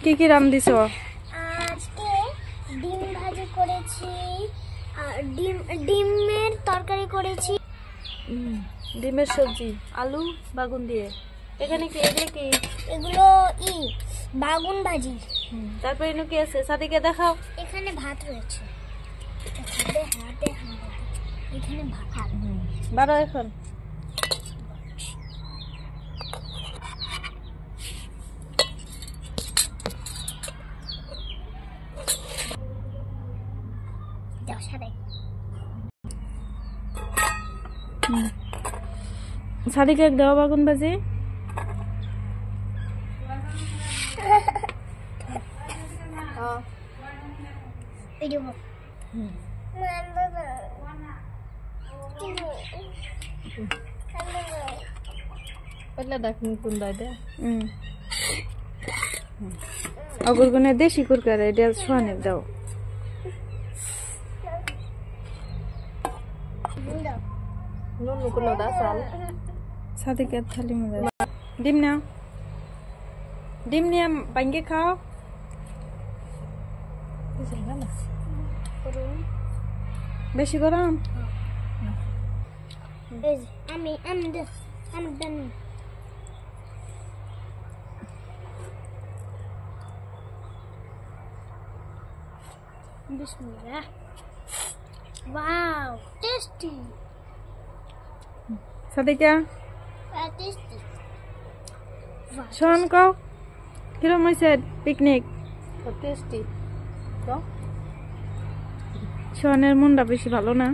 কি কি রাম দিছো? আজকে ডিম ভাজি করেছি আর ডিমের তরকারি করেছি। ডিমের সবজি আলু বাগুন দিয়ে। এখানে কি এগুলো কি? এগুলো বাগুন ভাজি। তারপরে এখানে কি আছে? সাদিকে দেখাও। এখানে ভাত রয়েছে। এখানে ভাত। বারো এখন সাদিকে এক দেওয়া বাগুন ভাজি। অগরগুনে দেশি কুরকারে এটা সোহানের দাও। সাদিকে থালি মজা। ডিম নাও, ডিম নিয়ে ভাঙ্গে খাও। বেশি গরম? আমি Bismillah. Wow, tasty. Sadika Tasty. সোহান কও কিরম হয়েছে পিকনিক? টেস্টি। সোহানের মনটা বেশি ভালো না।